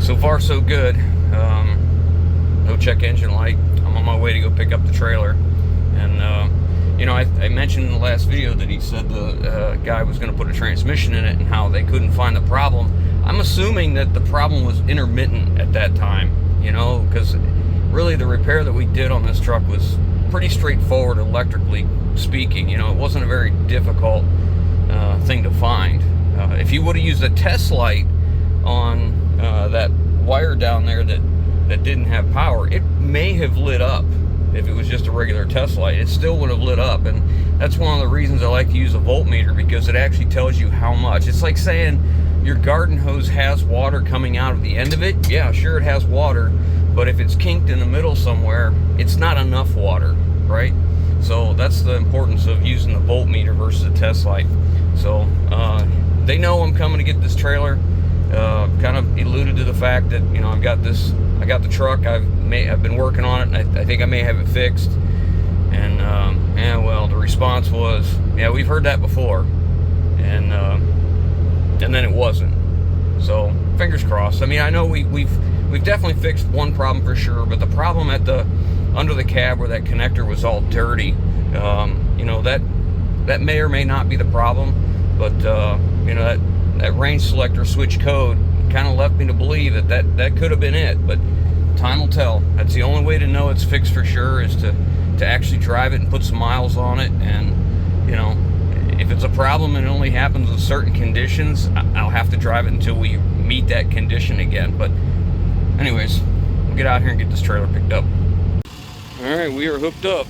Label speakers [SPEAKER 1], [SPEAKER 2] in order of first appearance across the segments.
[SPEAKER 1] So far so good. No check engine light. I'm on my way to go pick up the trailer. And you know, I mentioned in the last video that he said the guy was going to put a transmission in it and how they couldn't find the problem. I'm assuming that the problem was intermittent at that time, you know, because really the repair that we did on this truck was pretty straightforward electrically speaking. You know, it wasn't a very difficult thing to find. If you would have used a test light on that wire down there that didn't have power, it may have lit up. If it was just a regular test light, it still would have lit up. And that's one of the reasons I like to use a voltmeter, because it actually tells you how much. It's like saying your garden hose has water coming out of the end of it. Yeah, sure, it has water, but if it's kinked in the middle somewhere, it's not enough water, right? So that's the importance of using the voltmeter versus a test light. So they know I'm coming to get this trailer. Kind of alluded to the fact that, you know, I got the truck. I've been working on it. I think I may have it fixed. And yeah, well, the response was, yeah, we've heard that before, and then it wasn't. So fingers crossed. I mean, I know we've definitely fixed one problem for sure, but the problem at the under the cab where that connector was all dirty, you know, that may or may not be the problem, but you know, that range selector switch code kind of left me to believe that could have been it, but time will tell. That's the only way to know it's fixed for sure, is to actually drive it and put some miles on it. And you know, if it's a problem and it only happens in certain conditions, I'll have to drive it until we meet that condition again. But anyways, we'll get out here and get this trailer picked up. All right, we are hooked up.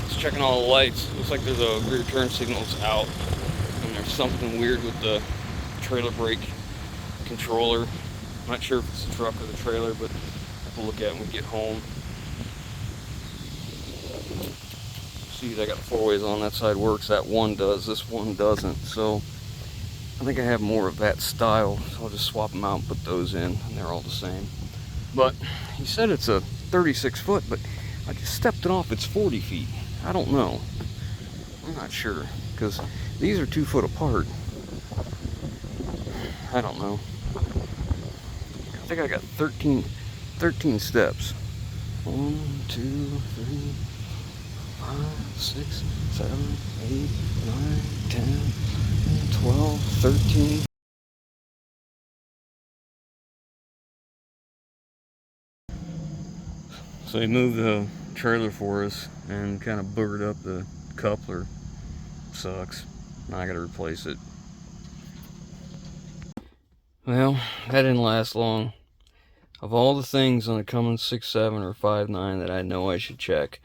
[SPEAKER 1] Just checking all the lights. Looks like there's a rear turn signal's out, and there's something weird with the trailer brake controller. I'm not sure if it's the truck or the trailer, but we'll look at it when we get home. See, I got the four ways on. That side works, that one does, this one doesn't. So I think I have more of that style, so I'll just swap them out and put those in, and they're all the same. But he said it's a 36 foot, but I just stepped it off, it's 40 feet. I don't know. I'm not sure, because these are 2 foot apart. I don't know. I think I got 13 steps. 1, 2, 3, 5, 6, 7, 8, 9, 10, 12, 13. So he moved the trailer for us and kind of boogered up the coupler. Sucks. Now I gotta replace it. Well, that didn't last long. Of all the things on the Cummins 6.7 or 5.9 that I know I should check,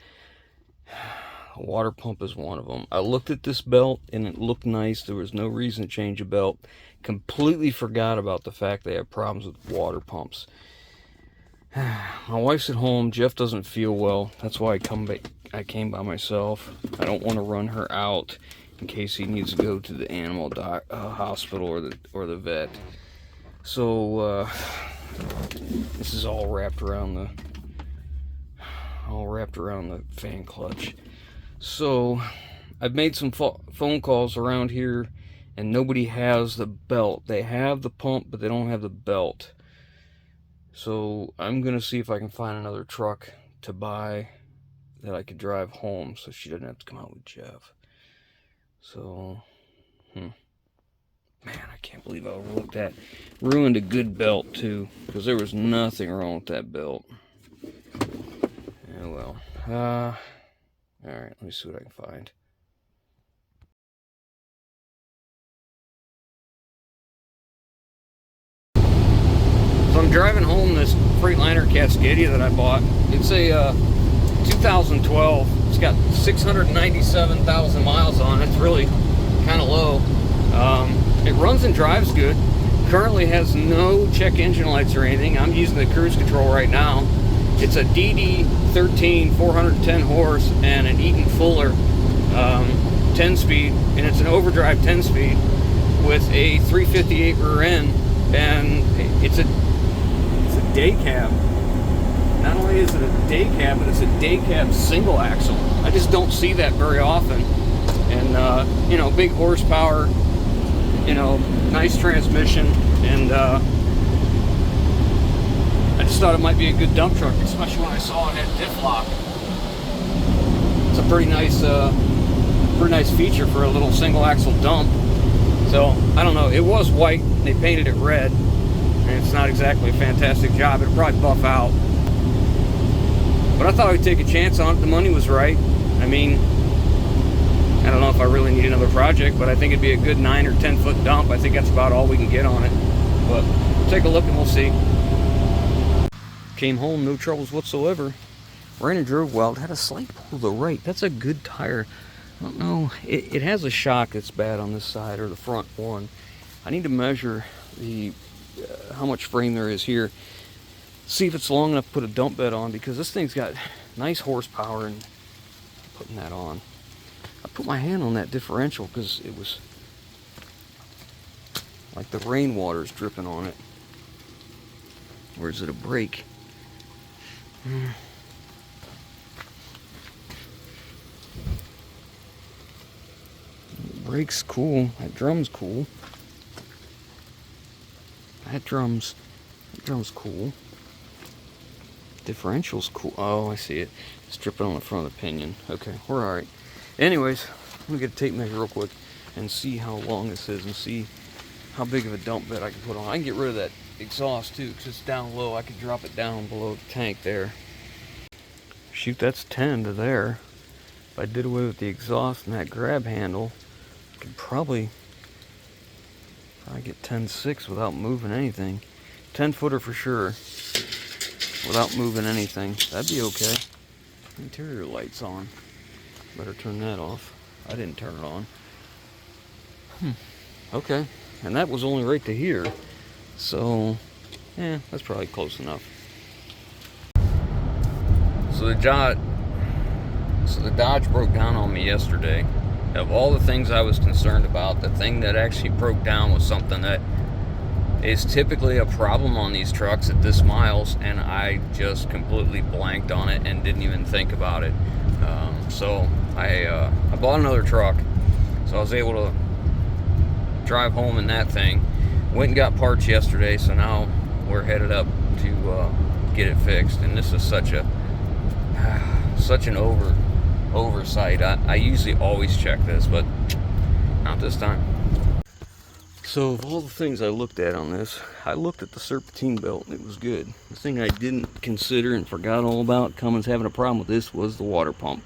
[SPEAKER 1] a water pump is one of them. I looked at this belt and it looked nice. There was no reason to change a belt. Completely forgot about the fact they have problems with water pumps. My wife's at home. Jeff doesn't feel well. That's why I came by myself. I don't want to run her out in case he needs to go to the animal hospital or the vet. So this is all wrapped around the fan clutch. So I've made some phone calls around here, and nobody has the belt. They have the pump, but they don't have the belt. So I'm gonna see if I can find another truck to buy that I could drive home, so she doesn't have to come out with Jeff. So man, I can't believe I overlooked that. Ruined a good belt too, because there was nothing wrong with that belt. Yeah, well. Alright, let me see what I can find. So I'm driving home this Freightliner Cascadia that I bought. It's a 2012. It's got 697,000 miles on it. It's really kind of low. It runs and drives good. Currently has no check engine lights or anything. I'm using the cruise control right now. It's a DD13 410 horse and an Eaton Fuller 10-speed, and it's an overdrive 10-speed with a 358 rear end, and it's a day cab. Not only is it a day cab, but it's a day cab single axle. I just don't see that very often. And you know, big horsepower, you know, nice transmission, and just thought it might be a good dump truck, especially when I saw it had diff lock. It's a pretty nice feature for a little single axle dump. So I don't know, it was white, they painted it red, and it's not exactly a fantastic job. It'll probably buff out, but I thought I'd take a chance on it. The money was right. I mean, I don't know if I really need another project, but I think it'd be a good 9 or 10 foot dump. I think that's about all we can get on it, but we'll take a look and we'll see. Came home, no troubles whatsoever. Ran and drove well. It had a slight pull to the right. That's a good tire. I don't know. It has a shock that's bad on this side, or the front one. I need to measure the how much frame there is here. See if it's long enough to put a dump bed on, because this thing's got nice horsepower and putting that on. I put my hand on that differential because it was like the rainwater's dripping on it. Or is it a brake? Brake's cool. That drum's cool. That drum's cool. Differential's cool. Oh, I see it. It's dripping on the front of the pinion. Okay, we're alright. Anyways, I'm gonna get a tape measure real quick and see how long this is and see how big of a dump bed I can put on. I can get rid of that exhaust too, because it's down low. I could drop it down below the tank there. Shoot, that's 10 to there. If I did away with the exhaust and that grab handle, I could probably get 10.6 without moving anything. 10 footer for sure, without moving anything. That'd be okay. Interior lights on. Better turn that off. I didn't turn it on. Okay, and that was only right to here. So, yeah, that's probably close enough. So the Dodge broke down on me yesterday. Of all the things I was concerned about, the thing that actually broke down was something that is typically a problem on these trucks at this miles, and I just completely blanked on it and didn't even think about it. So I bought another truck, so I was able to drive home in that thing. Went and got parts yesterday, so now we're headed up to get it fixed. And this is such an oversight. I usually always check this, but not this time. So of all the things I looked at on this, I looked at the serpentine belt and it was good. The thing I didn't consider and forgot all about, Cummins having a problem with this, was the water pump.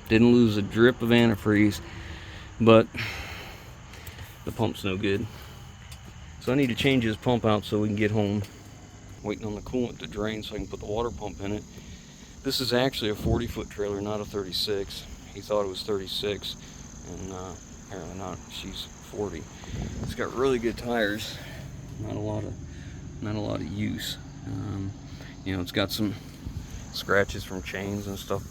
[SPEAKER 1] Didn't lose a drip of antifreeze, but the pump's no good. So I need to change his pump out so we can get home. Waiting on the coolant to drain so I can put the water pump in it. This is actually a 40-foot trailer, not a 36. He thought it was 36, and apparently not. She's 40. It's got really good tires. Not a lot of use. You know, it's got some scratches from chains and stuff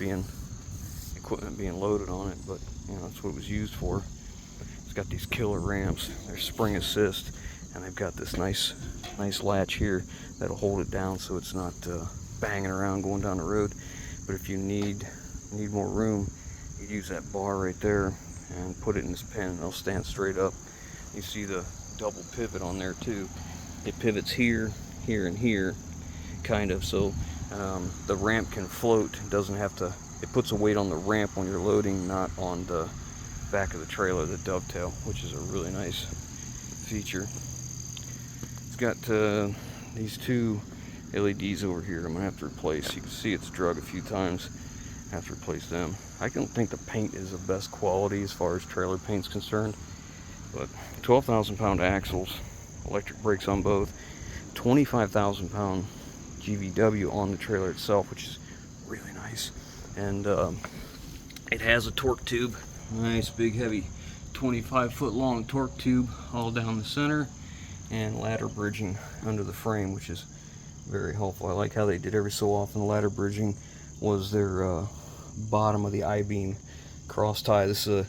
[SPEAKER 1] equipment being loaded on it, but you know, that's what it was used for. It's got these killer ramps. They're spring assist, and they've got this nice latch here that'll hold it down so it's not banging around going down the road. But if you need more room, you use that bar right there and put it in this pin, and it'll stand straight up. You see the double pivot on there too. It pivots here, here, and here, kind of, so the ramp can float. It doesn't have to. It puts a weight on the ramp when you're loading, not on the back of the trailer, the dovetail, which is a really nice feature. It's got these two LEDs over here I'm gonna have to replace. You can see it's drug a few times. I have to replace them. I don't think the paint is the best quality as far as trailer paint's concerned, but 12,000 pound axles, electric brakes on both, 25,000 pound GVW on the trailer itself, which is really nice. And it has a torque tube, nice big heavy 25-foot long torque tube all down the center, and ladder bridging under the frame, which is very helpful. I like how they did every so often. The ladder bridging was their bottom of the I-beam cross tie. This is a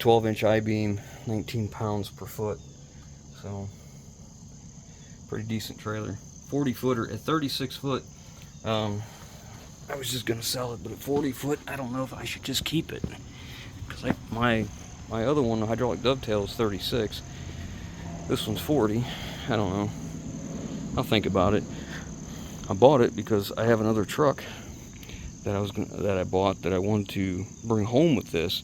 [SPEAKER 1] 12-inch I-beam, 19 pounds per foot, so pretty decent trailer. 40-footer at 36 foot. I was just gonna sell it, but at 40 foot, I don't know if I should just keep it, because my other one, the hydraulic dovetail, is 36. This one's 40. I don't know. I'll think about it. I bought it because I have another truck that I bought that I wanted to bring home with this,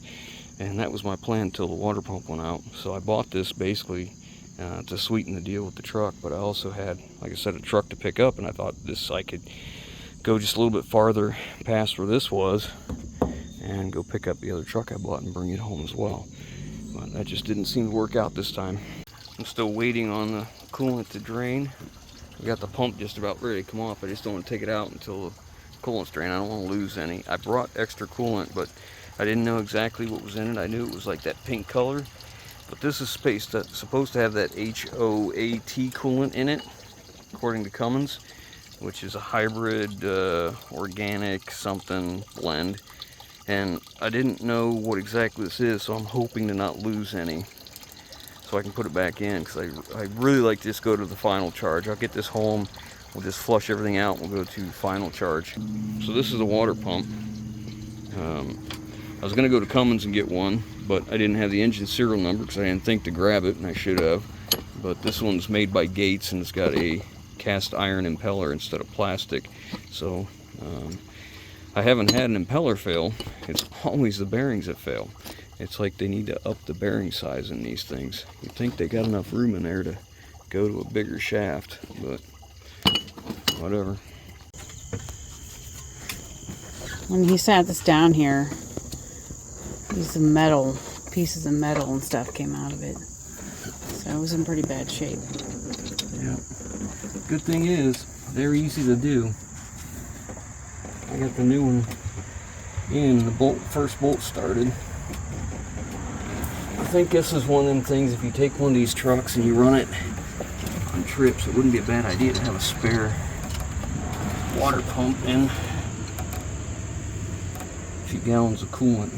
[SPEAKER 1] and that was my plan until the water pump went out. So I bought this basically to sweeten the deal with the truck, but I also had, like I said, a truck to pick up, and I thought I could go just a little bit farther past where this was and go pick up the other truck I bought and bring it home as well. But that just didn't seem to work out this time. I'm still waiting on the coolant to drain. I got the pump just about ready to come off. I just don't want to take it out until the coolant's drained. I don't want to lose any. I brought extra coolant, but I didn't know exactly what was in it. I knew it was like that pink color, but this is supposed to have that HOAT coolant in it, according to Cummins, which is a hybrid organic something blend. And I didn't know what exactly this is, so I'm hoping to not lose any, so I can put it back in, because I really like to just go to the final charge. I'll get this home, we'll just flush everything out, and we'll go to final charge. So this is a water pump. I was going to go to Cummins and get one, but I didn't have the engine serial number because I didn't think to grab it, and I should have. But this one's made by Gates, and it's got a cast iron impeller instead of plastic. So I haven't had an impeller fail. It's always the bearings that fail. It's like they need to up the bearing size in these things. You'd think they got enough room in there to go to a bigger shaft, but whatever.
[SPEAKER 2] When he sat this down here, some metal, pieces of metal and stuff came out of it. So it was in pretty bad shape.
[SPEAKER 1] Yeah. Good thing is, they're easy to do. I got the new one in, the first bolt started. I think this is one of them things, if you take one of these trucks and you run it on trips, it wouldn't be a bad idea to have a spare water pump and a few gallons of coolant.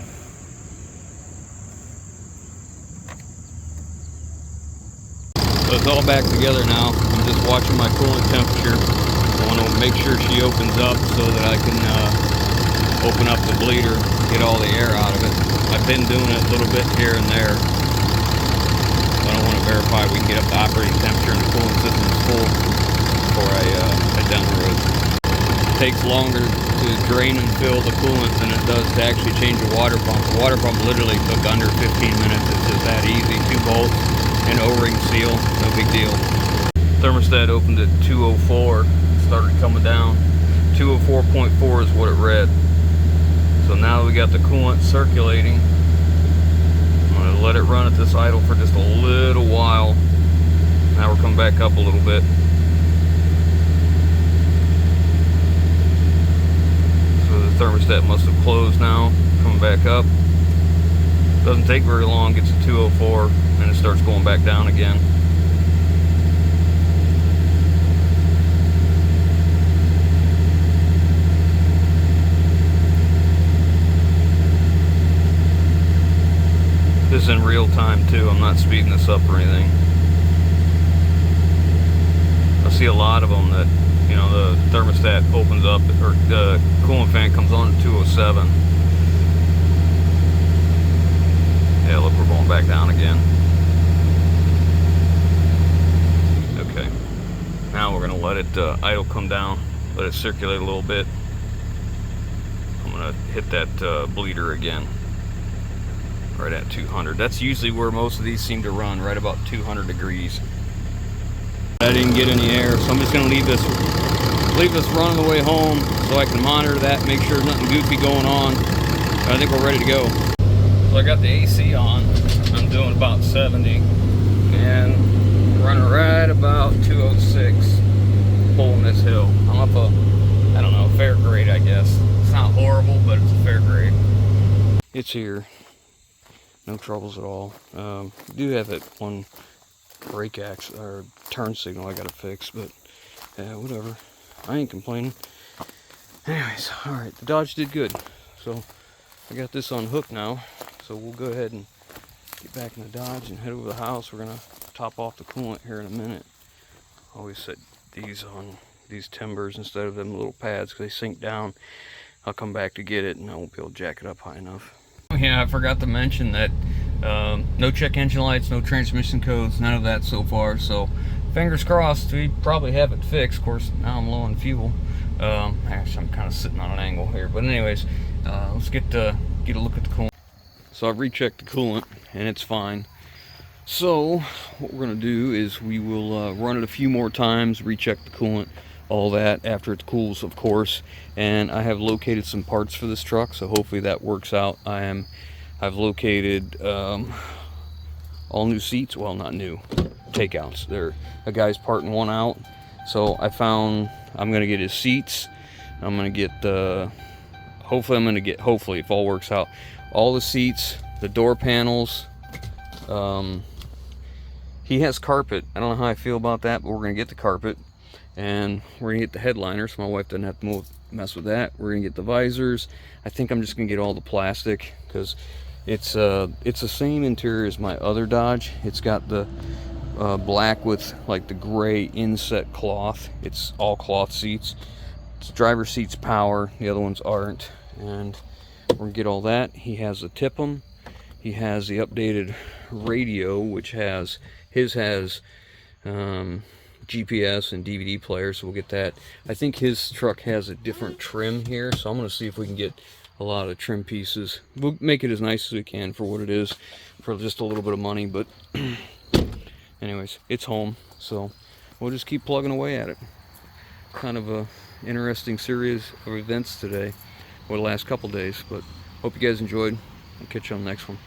[SPEAKER 1] So it's all back together now. I'm just watching my coolant temperature. I want to make sure she opens up so that I can open up the bleeder, get all the air out of it. I've been doing it a little bit here and there. But I want to verify we can get up the operating temperature and the coolant system is full before I head down the road. It takes longer to drain and fill the coolant than it does to actually change the water pump. The water pump literally took under 15 minutes. It's just that easy. 2 bolts, an O-ring seal, no big deal. Thermostat opened at 204, started coming down. 204.4 is what it read. So now we got the coolant circulating. I'm going to let it run at this idle for just a little while. Now we're coming back up a little bit. So the thermostat must have closed now, coming back up. Doesn't take very long, gets to 204, and it starts going back down again. This is in real time too. I'm not speeding this up or anything. I see a lot of them that, you know, the thermostat opens up, or the coolant fan comes on at 207. Yeah, look, we're going back down again. Okay. Now we're going to let it idle come down, let it circulate a little bit. I'm going to hit that bleeder again. Right at 200. That's usually where most of these seem to run, right about 200 degrees. I didn't get any air, so I'm just going to leave this run on the way home so I can monitor that, make sure there's nothing goofy going on. I think we're ready to go. So I got the AC on. I'm doing about 70 and running right about 206 pulling this hill. I'm up I don't know, fair grade, I guess. It's not horrible, but it's a fair grade. It's here. No troubles at all. Do have that one brake axle or turn signal I gotta fix, but yeah, whatever. I ain't complaining. Anyways, alright, the Dodge did good. So I got this on hook now, so we'll go ahead and get back in the Dodge and head over to the house. We're gonna top off the coolant here in a minute. Always set these on these timbers instead of them little pads because they sink down. I'll come back to get it and I won't be able to jack it up high enough. Yeah, I forgot to mention that no check engine lights, no transmission codes, none of that so far. So fingers crossed, we probably have it fixed. Of course, now I'm low on fuel. Actually, I'm kind of sitting on an angle here, but anyways, let's get a look at the coolant. So I've rechecked the coolant, and it's fine. So what we're gonna do is we will run it a few more times, recheck the coolant, all that after it cools, of course. And I have located some parts for this truck, so hopefully that works out. I've located all new seats. Well, not new, takeouts. A guy's parting one out, so I'm gonna get his seats. I'm gonna get hopefully if all works out, all the seats, the door panels. He has carpet. I don't know how I feel about that, but we're gonna get the carpet, and we're gonna get the headliner so my wife doesn't have to mess with that. We're gonna get the visors. I think I'm just gonna get all the plastic because it's the same interior as my other Dodge. It's got the black with like the gray inset cloth. It's all cloth seats. It's driver seats power, the other ones aren't. And we're gonna get all that. He has the Tip'em. He has the updated radio, which has GPS and DVD player, so we'll get that. I think his truck has a different trim here, so I'm gonna see if we can get a lot of trim pieces. We'll make it as nice as we can for what it is, for just a little bit of money, but anyways, it's home, so we'll just keep plugging away at it. Kind of a interesting series of events today, or the last couple days, but hope you guys enjoyed. I'll catch you on the next one.